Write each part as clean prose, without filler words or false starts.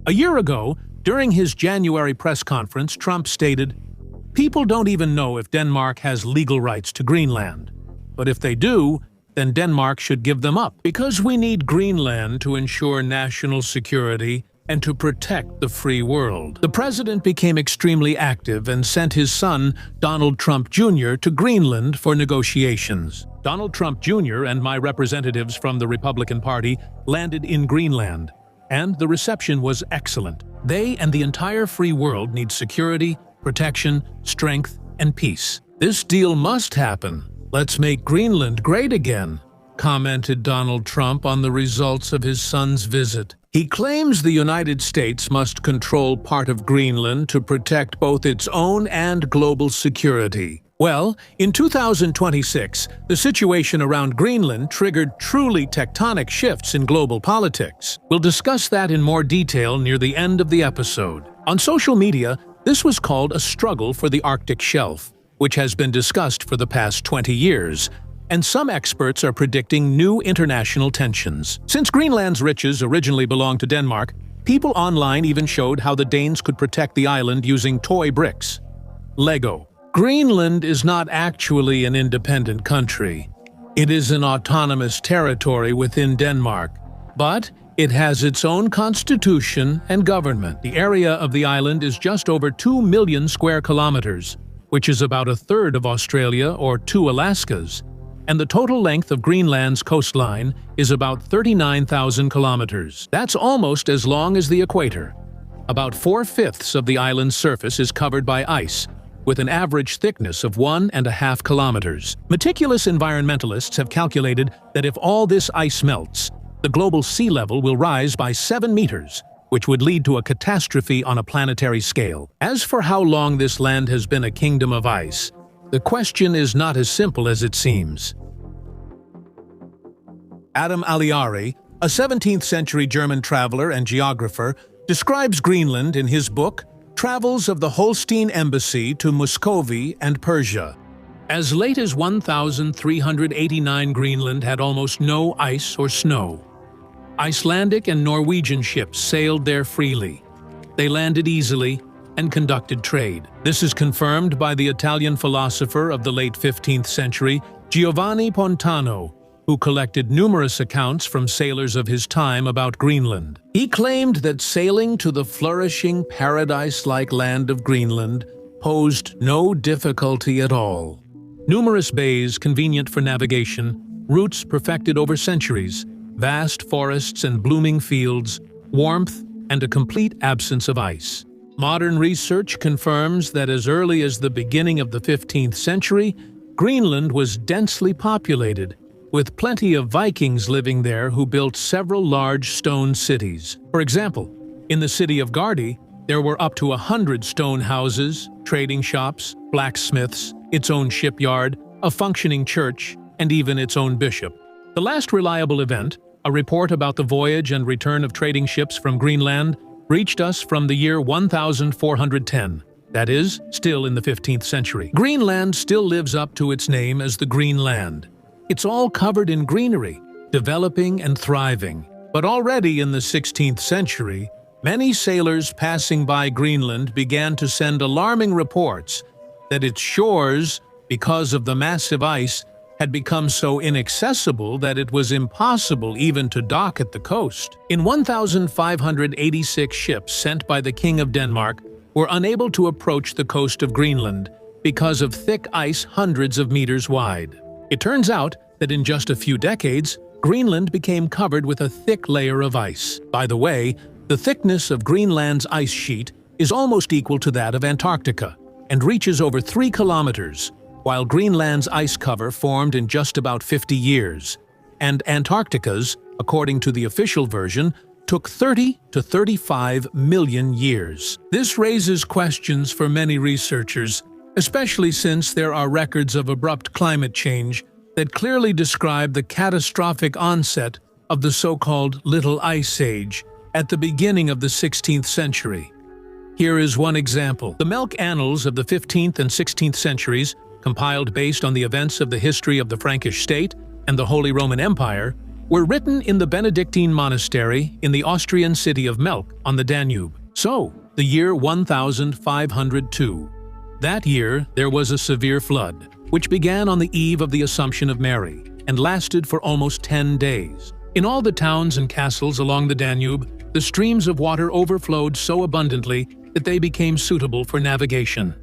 A year ago, during his January press conference, Trump stated, "People don't even know if Denmark has legal rights to Greenland. But if they do, then Denmark should give them up, because we need Greenland to ensure national security and to protect the free world." The president became extremely active and sent his son, Donald Trump Jr., to Greenland for negotiations. Donald Trump Jr. and my representatives from the Republican Party landed in Greenland, and the reception was excellent. They and the entire free world need security, protection, strength, and peace. "This deal must happen. Let's make Greenland great again," commented Donald Trump on the results of his son's visit. He claims the United States must control part of Greenland to protect both its own and global security. Well, in 2026, the situation around Greenland triggered truly tectonic shifts in global politics. We'll discuss that in more detail near the end of the episode. On social media, this was called a struggle for the Arctic shelf, which has been discussed for the past 20 years, and some experts are predicting new international tensions. Since Greenland's riches originally belonged to Denmark, people online even showed how the Danes could protect the island using toy bricks. Lego. Greenland is not actually an independent country. It is an autonomous territory within Denmark, but it has its own constitution and government. The area of the island is just over 2 million square kilometers, which is about a third of Australia or 2 Alaskas, and the total length of Greenland's coastline is about 39,000 kilometers. That's almost as long as the equator. About 4/5 of the island's surface is covered by ice, with an average thickness of 1.5 kilometers. Meticulous environmentalists have calculated that if all this ice melts, the global sea level will rise by 7 meters, which would lead to a catastrophe on a planetary scale. As for how long this land has been a kingdom of ice, the question is not as simple as it seems. Adam Aliari, a 17th-century German traveler and geographer, describes Greenland in his book, Travels of the Holstein Embassy to Muscovy and Persia. As late as 1389, Greenland had almost no ice or snow. Icelandic and Norwegian ships sailed there freely. They landed easily and conducted trade. This is confirmed by the Italian philosopher of the late 15th century, Giovanni Pontano, who collected numerous accounts from sailors of his time about Greenland. He claimed that sailing to the flourishing paradise-like land of Greenland posed no difficulty at all. Numerous bays convenient for navigation, routes perfected over centuries, vast forests and blooming fields, warmth, and a complete absence of ice. Modern research confirms that as early as the beginning of the 15th century, Greenland was densely populated, with plenty of Vikings living there who built several large stone cities. For example, in the city of Gardi, there were up to 100 stone houses, trading shops, blacksmiths, its own shipyard, a functioning church, and even its own bishop. The last reliable event, a report about the voyage and return of trading ships from Greenland, reached us from the year 1410. That is, still in the 15th century. Greenland still lives up to its name as the Green Land. It's all covered in greenery, developing and thriving. But already in the 16th century, many sailors passing by Greenland began to send alarming reports that its shores, because of the massive ice, had become so inaccessible that it was impossible even to dock at the coast. In 1586 ships sent by the King of Denmark were unable to approach the coast of Greenland because of thick ice hundreds of meters wide. It turns out that in just a few decades, Greenland became covered with a thick layer of ice. By the way, the thickness of Greenland's ice sheet is almost equal to that of Antarctica and reaches over 3 kilometers, while Greenland's ice cover formed in just about 50 years, and Antarctica's, according to the official version, took 30 to 35 million years. This raises questions for many researchers, especially since there are records of abrupt climate change that clearly describe the catastrophic onset of the so-called Little Ice Age at the beginning of the 16th century. Here is one example. The Melk Annals of the 15th and 16th centuries, compiled based on the events of the history of the Frankish state and the Holy Roman Empire, were written in the Benedictine monastery in the Austrian city of Melk on the Danube. So, the year 1502. That year, there was a severe flood, which began on the eve of the Assumption of Mary and lasted for almost 10 days. In all the towns and castles along the Danube, the streams of water overflowed so abundantly that they became suitable for navigation.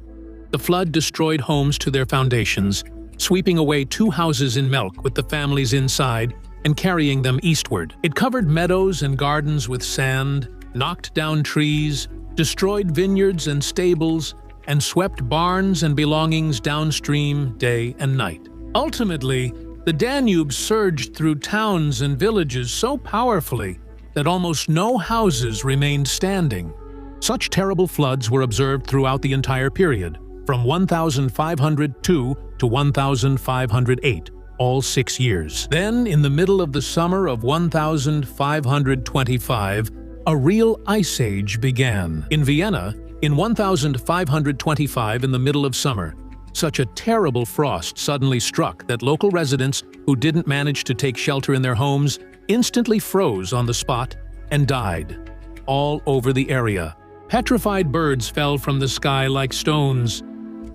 The flood destroyed homes to their foundations, sweeping away 2 houses in Melk with the families inside and carrying them eastward. It covered meadows and gardens with sand, knocked down trees, destroyed vineyards and stables, and swept barns and belongings downstream day and night. Ultimately, the Danube surged through towns and villages so powerfully that almost no houses remained standing. Such terrible floods were observed throughout the entire period, from 1502 to 1508, all 6 years. Then, in the middle of the summer of 1525, a real ice age began. In Vienna, in 1525 in the middle of summer, such a terrible frost suddenly struck that local residents who didn't manage to take shelter in their homes instantly froze on the spot and died. All over the area, petrified birds fell from the sky like stones.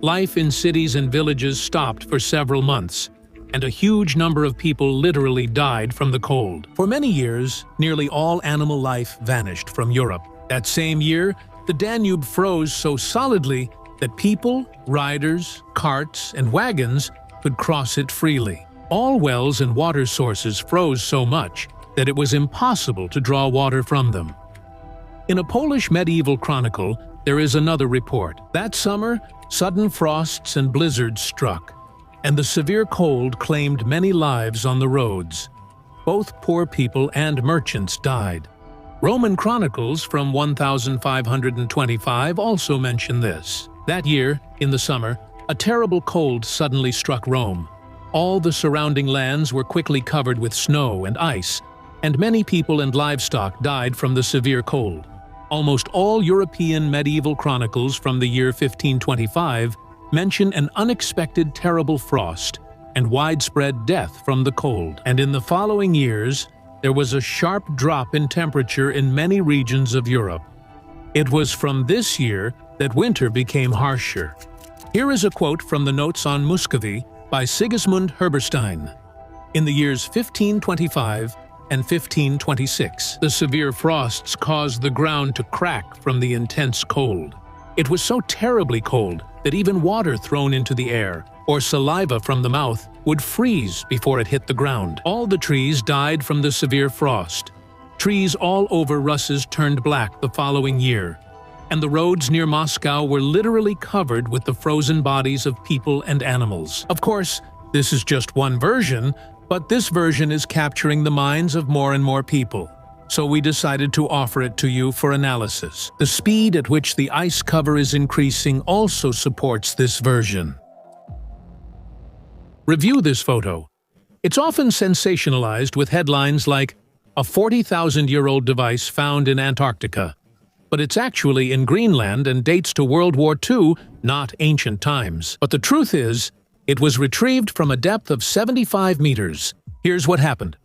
Life in cities and villages stopped for several months, and a huge number of people literally died from the cold. For many years, nearly all animal life vanished from Europe. That same year, the Danube froze so solidly that people, riders, carts, and wagons could cross it freely. All wells and water sources froze so much that it was impossible to draw water from them. In a Polish medieval chronicle, there is another report. That summer, sudden frosts and blizzards struck, and the severe cold claimed many lives on the roads. Both poor people and merchants died. Roman chronicles from 1525 also mention this. That year, in the summer, a terrible cold suddenly struck Rome. All the surrounding lands were quickly covered with snow and ice, and many people and livestock died from the severe cold. Almost all European medieval chronicles from the year 1525 mention an unexpected terrible frost and widespread death from the cold. And in the following years, there was a sharp drop in temperature in many regions of Europe. It was from this year that winter became harsher. Here is a quote from the Notes on Muscovy by Sigismund Herberstein. In the years 1525 and 1526, the severe frosts caused the ground to crack from the intense cold. It was so terribly cold that even water thrown into the air, or saliva from the mouth, would freeze before it hit the ground. All the trees died from the severe frost. Trees all over Russes turned black the following year, and the roads near Moscow were literally covered with the frozen bodies of people and animals. Of course, this is just one version, but this version is capturing the minds of more and more people. So we decided to offer it to you for analysis. The speed at which the ice cover is increasing also supports this version. Review this photo. It's often sensationalized with headlines like, "A 40,000-year-old device found in Antarctica." But it's actually in Greenland and dates to World War II, not ancient times. But the truth is, it was retrieved from a depth of 75 meters. Here's what happened.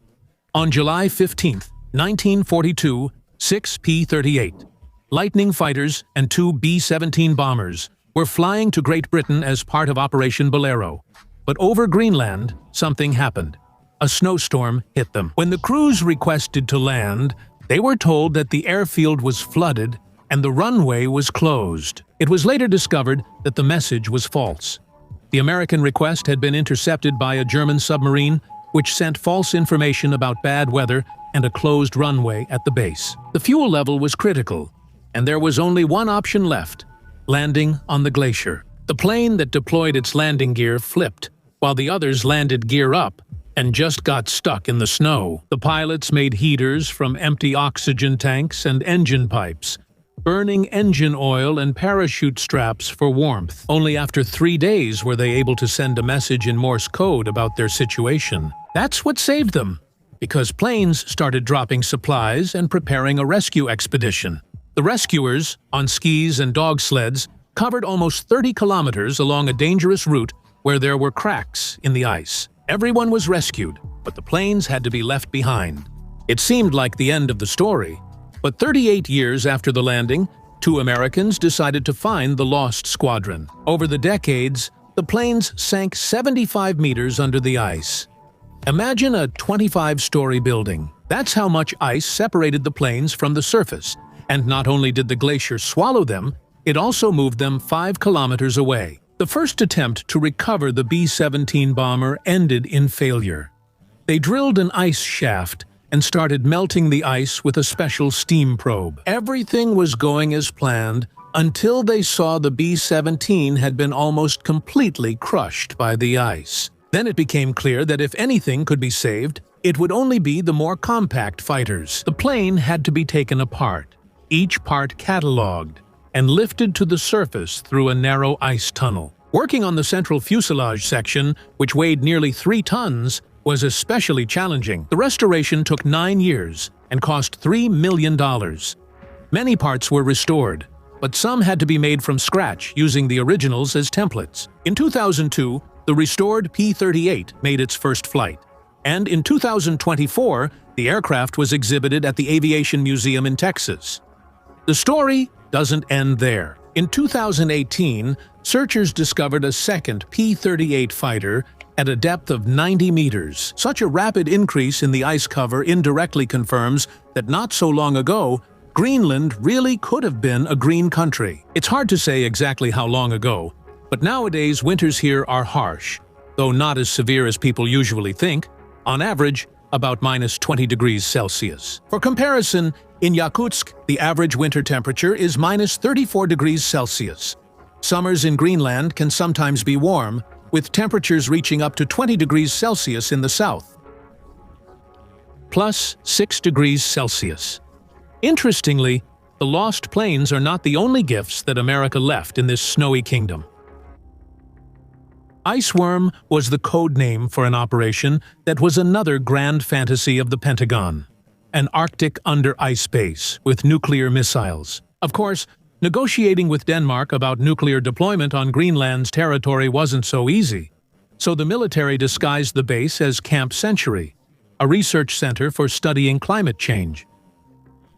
On July 15th, 1942, 6 P-38, Lightning fighters and 2 B-17 bombers were flying to Great Britain as part of Operation Bolero. But over Greenland, something happened. A snowstorm hit them. When the crews requested to land, they were told that the airfield was flooded and the runway was closed. It was later discovered that the message was false. The American request had been intercepted by a German submarine, which sent false information about bad weather and a closed runway at the base. The fuel level was critical, and there was only one option left: landing on the glacier. The plane that deployed its landing gear flipped, while the others landed gear up and just got stuck in the snow. The pilots made heaters from empty oxygen tanks and engine pipes, burning engine oil and parachute straps for warmth. Only after 3 days were they able to send a message in Morse code about their situation. That's what saved them, because planes started dropping supplies and preparing a rescue expedition. The rescuers, on skis and dog sleds, covered almost 30 kilometers along a dangerous route where there were cracks in the ice. Everyone was rescued, but the planes had to be left behind. It seemed like the end of the story, but 38 years after the landing, 2 Americans decided to find the lost squadron. Over the decades, the planes sank 75 meters under the ice. Imagine a 25-story building. That's how much ice separated the planes from the surface, and not only did the glacier swallow them, it also moved them 5 kilometers away. The first attempt to recover the B-17 bomber ended in failure. They drilled an ice shaft and started melting the ice with a special steam probe. Everything was going as planned until they saw the B-17 had been almost completely crushed by the ice. Then it became clear that if anything could be saved, it would only be the more compact fighters. The plane had to be taken apart, each part catalogued, and lifted to the surface through a narrow ice tunnel. Working on the central fuselage section, which weighed nearly 3 tons, was especially challenging. The restoration took 9 years and cost $3 million. Many parts were restored, but some had to be made from scratch using the originals as templates. In 2002, the restored P-38 made its first flight, and in 2024, the aircraft was exhibited at the Aviation Museum in Texas. The story doesn't end there. In 2018, searchers discovered a second P-38 fighter at a depth of 90 meters. Such a rapid increase in the ice cover indirectly confirms that not so long ago, Greenland really could have been a green country. It's hard to say exactly how long ago, but nowadays winters here are harsh, though not as severe as people usually think, on average about minus 20 degrees Celsius. For comparison, in Yakutsk, the average winter temperature is minus 34 degrees Celsius. Summers in Greenland can sometimes be warm, with temperatures reaching up to 20 degrees Celsius in the south. Plus 6 degrees Celsius. Interestingly, the lost planes are not the only gifts that America left in this snowy kingdom. Iceworm was the code name for an operation that was another grand fantasy of the Pentagon. An Arctic under-ice base with nuclear missiles. Of course, negotiating with Denmark about nuclear deployment on Greenland's territory wasn't so easy, so the military disguised the base as Camp Century, a research center for studying climate change.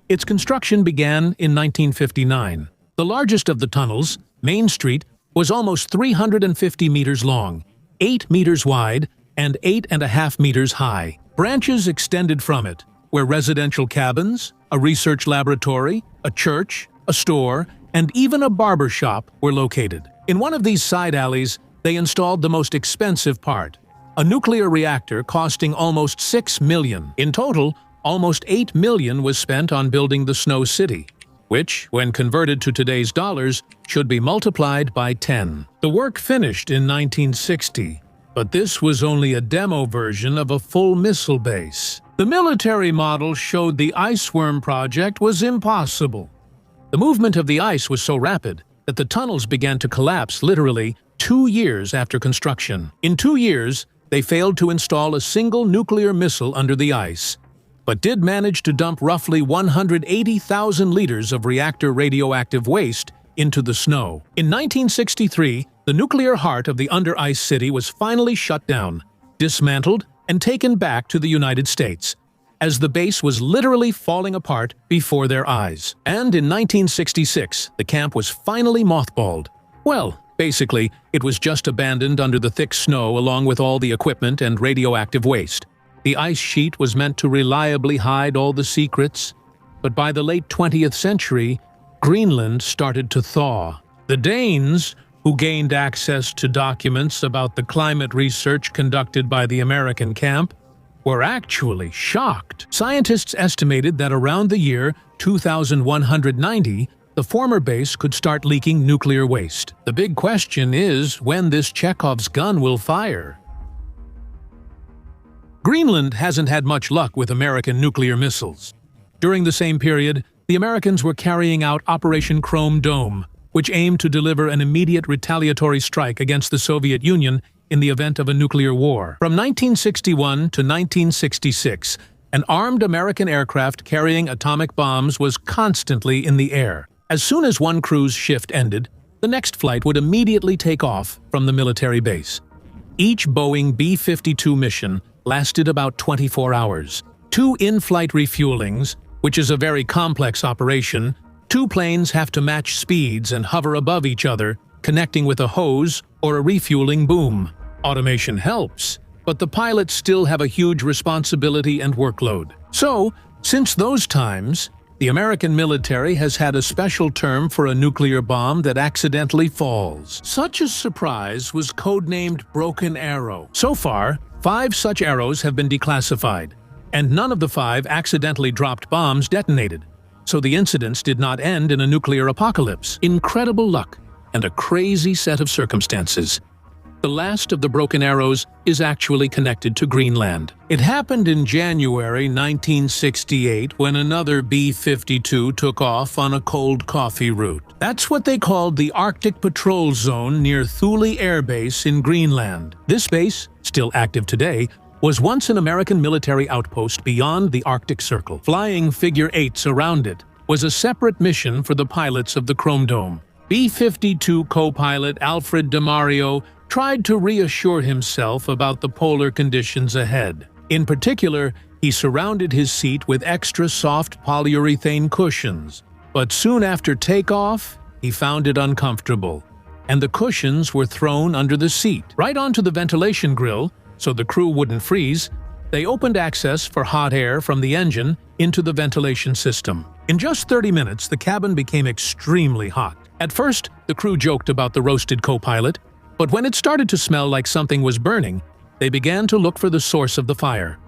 Its construction began in 1959. The largest of the tunnels, Main Street, was almost 350 meters long, 8 meters wide, and 8.5 meters high. Branches extended from it, where residential cabins, a research laboratory, a church, a store, and even a barber shop were located. In one of these side alleys, they installed the most expensive part, a nuclear reactor costing almost $6 million. In total, almost $8 million was spent on building the Snow City, which, when converted to today's dollars, should be multiplied by 10. The work finished in 1960, but this was only a demo version of a full missile base. The military model showed the Iceworm project was impossible. The movement of the ice was so rapid that the tunnels began to collapse literally 2 years after construction. In 2 years, they failed to install a single nuclear missile under the ice, but did manage to dump roughly 180,000 liters of reactor radioactive waste into the snow. In 1963, the nuclear heart of the under-ice city was finally shut down, dismantled, and taken back to the United States, as the base was literally falling apart before their eyes. And in 1966, the camp was finally mothballed. Well, basically, it was just abandoned under the thick snow along with all the equipment and radioactive waste. The ice sheet was meant to reliably hide all the secrets, but by the late 20th century, Greenland started to thaw. The Danes, who gained access to documents about the climate research conducted by the American camp, were actually shocked. Scientists estimated that around the year 2190, the former base could start leaking nuclear waste. The big question is when this Chekhov's gun will fire. Greenland hasn't had much luck with American nuclear missiles. During the same period, the Americans were carrying out Operation Chrome Dome, which aimed to deliver an immediate retaliatory strike against the Soviet Union in the event of a nuclear war. From 1961 to 1966, an armed American aircraft carrying atomic bombs was constantly in the air. As soon as one crew's shift ended, the next flight would immediately take off from the military base. Each Boeing B-52 mission lasted about 24 hours. 2 in-flight refuelings, which is a very complex operation. 2 planes have to match speeds and hover above each other, connecting with a hose or a refueling boom. Automation helps, but the pilots still have a huge responsibility and workload. So, since those times, the American military has had a special term for a nuclear bomb that accidentally falls. Such a surprise was codenamed Broken Arrow. So far, 5 such arrows have been declassified, and none of the 5 accidentally dropped bombs detonated, so the incidents did not end in a nuclear apocalypse. Incredible luck and a crazy set of circumstances. The last of the broken arrows is actually connected to Greenland. It happened in January 1968 when another B-52 took off on a cold coffee route. That's what they called the Arctic Patrol Zone near Thule Air Base in Greenland. This base, still active today, was once an American military outpost beyond the Arctic Circle. Flying figure 8s around it was a separate mission for the pilots of the Chrome Dome. B-52 co-pilot Alfred DeMario tried to reassure himself about the polar conditions ahead. In particular, he surrounded his seat with extra soft polyurethane cushions. But soon after takeoff, he found it uncomfortable, and the cushions were thrown under the seat. Right onto the ventilation grill, so the crew wouldn't freeze, they opened access for hot air from the engine into the ventilation system. In just 30 minutes, the cabin became extremely hot. At first, the crew joked about the roasted co-pilot, but when it started to smell like something was burning, they began to look for the source of the fire.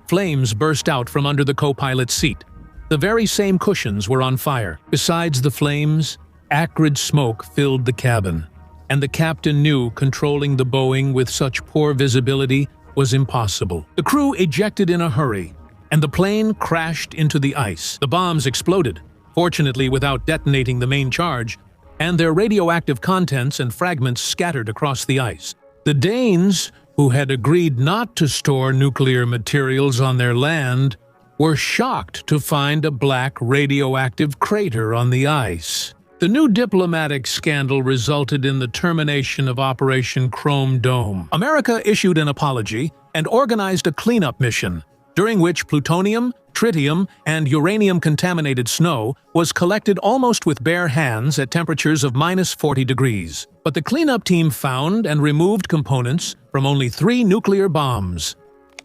Flames burst out from under the co-pilot's seat. The very same cushions were on fire. Besides the flames, acrid smoke filled the cabin, and the captain knew controlling the Boeing with such poor visibility was impossible. The crew ejected in a hurry, and the plane crashed into the ice. The bombs exploded, fortunately without detonating the main charge, and their radioactive contents and fragments scattered across the ice. The Danes, who had agreed not to store nuclear materials on their land, were shocked to find a black radioactive crater on the ice. The new diplomatic scandal resulted in the termination of Operation Chrome Dome. America issued an apology and organized a cleanup mission, during which plutonium, tritium, and uranium-contaminated snow was collected almost with bare hands at temperatures of -40 degrees. But the cleanup team found and removed components from only 3 nuclear bombs.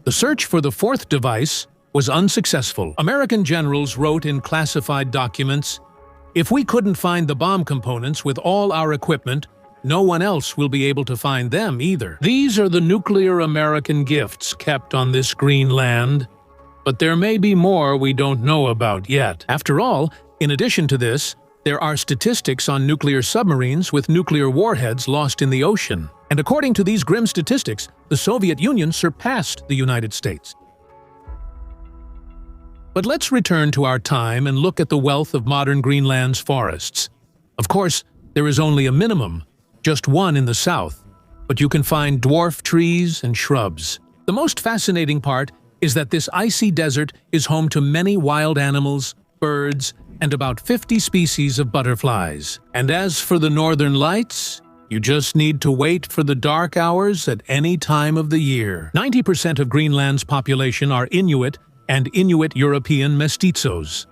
The search for the 4th device was unsuccessful. American generals wrote in classified documents, "If we couldn't find the bomb components with all our equipment, no one else will be able to find them either." These are the nuclear American gifts kept on this Greenland. But there may be more we don't know about yet. After all, in addition to this, there are statistics on nuclear submarines with nuclear warheads lost in the ocean. And according to these grim statistics, the Soviet Union surpassed the United States. But let's return to our time and look at the wealth of modern Greenland's forests. Of course, there is only a minimum, just one in the south, but you can find dwarf trees and shrubs. The most fascinating part is that this icy desert is home to many wild animals, birds, and about 50 species of butterflies. And as for the northern lights, you just need to wait for the dark hours at any time of the year. 90% of Greenland's population are Inuit and Inuit European mestizos.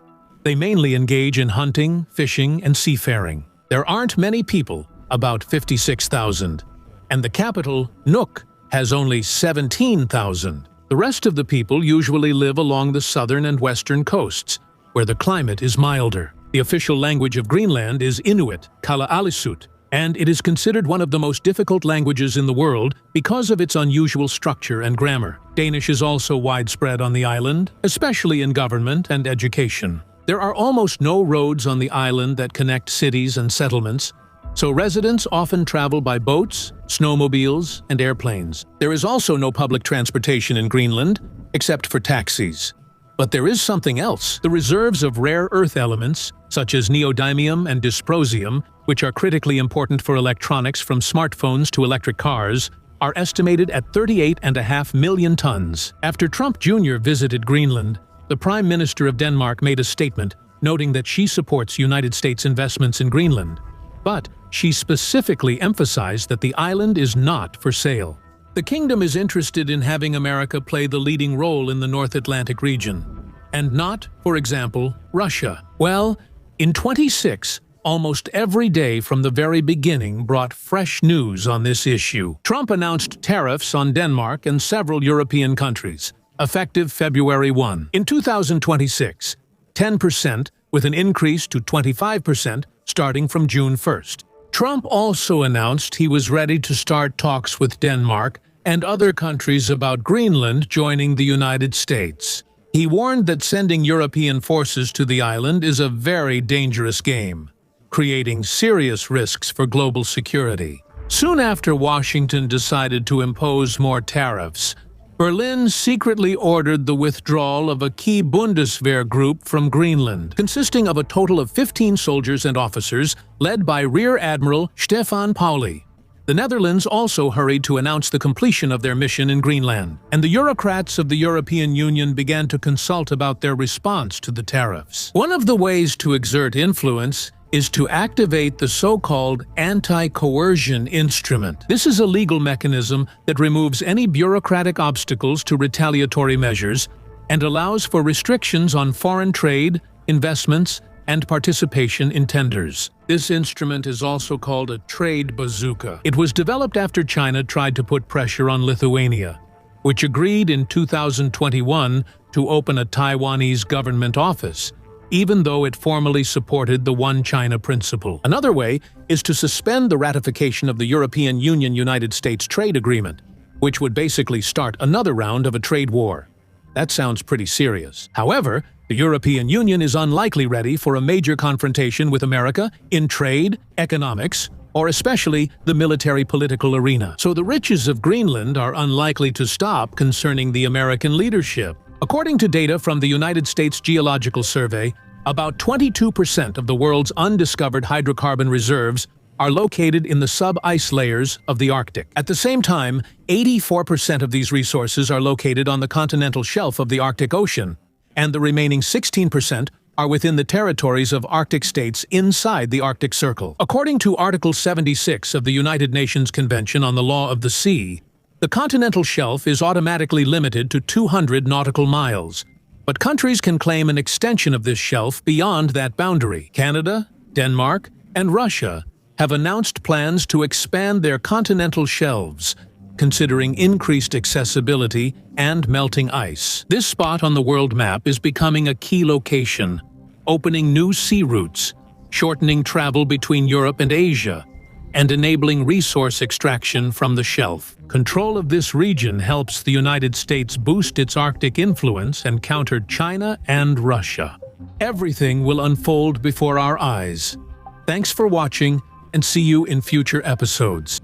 They mainly engage in hunting, fishing, and seafaring. There aren't many people, about 56,000, and the capital, Nuuk, has only 17,000. The rest of the people usually live along the southern and western coasts, where the climate is milder. The official language of Greenland is Inuit, Kalaallisut, and it is considered one of the most difficult languages in the world because of its unusual structure and grammar. Danish is also widespread on the island, especially in government and education. There are almost no roads on the island that connect cities and settlements, so residents often travel by boats, snowmobiles, and airplanes. There is also no public transportation in Greenland, except for taxis. But there is something else. The reserves of rare earth elements, such as neodymium and dysprosium, which are critically important for electronics from smartphones to electric cars, are estimated at 38.5 million tons. After Trump Jr. visited Greenland, the Prime Minister of Denmark made a statement noting that she supports United States investments in Greenland. But she specifically emphasized that the island is not for sale. The kingdom is interested in having America play the leading role in the North Atlantic region, and not, for example, Russia. Well, in 26, almost every day from the very beginning brought fresh news on this issue. Trump announced tariffs on Denmark and several European countries, effective February 1. In 2026, 10%, with an increase to 25% starting from June 1st. Trump also announced he was ready to start talks with Denmark and other countries about Greenland joining the United States. He warned that sending European forces to the island is a very dangerous game, creating serious risks for global security. Soon after Washington decided to impose more tariffs, Berlin secretly ordered the withdrawal of a key Bundeswehr group from Greenland, consisting of a total of 15 soldiers and officers, led by Rear Admiral Stefan Pauli. The Netherlands also hurried to announce the completion of their mission in Greenland, and the Eurocrats of the European Union began to consult about their response to the tariffs. One of the ways to exert influence is to activate the so-called anti-coercion instrument. This is a legal mechanism that removes any bureaucratic obstacles to retaliatory measures and allows for restrictions on foreign trade, investments, and participation in tenders. This instrument is also called a trade bazooka. It was developed after China tried to put pressure on Lithuania, which agreed in 2021 to open a Taiwanese government office, even though it formally supported the One China principle. Another way is to suspend the ratification of the European Union-United States trade agreement, which would basically start another round of a trade war. That sounds pretty serious. However, the European Union is unlikely ready for a major confrontation with America in trade, economics, or especially the military-political arena. So the riches of Greenland are unlikely to stop concerning the American leadership. According to data from the United States Geological Survey, about 22% of the world's undiscovered hydrocarbon reserves are located in the sub-ice layers of the Arctic. At the same time, 84% of these resources are located on the continental shelf of the Arctic Ocean, and the remaining 16% are within the territories of Arctic states inside the Arctic Circle. According to Article 76 of the United Nations Convention on the Law of the Sea, the continental shelf is automatically limited to 200 nautical miles, but countries can claim an extension of this shelf beyond that boundary. Canada, Denmark, and Russia have announced plans to expand their continental shelves, considering increased accessibility and melting ice. This spot on the world map is becoming a key location, opening new sea routes, shortening travel between Europe and Asia, and enabling resource extraction from the shelf. Control of this region helps the United States boost its Arctic influence and counter China and Russia. Everything will unfold before our eyes. Thanks for watching, and see you in future episodes.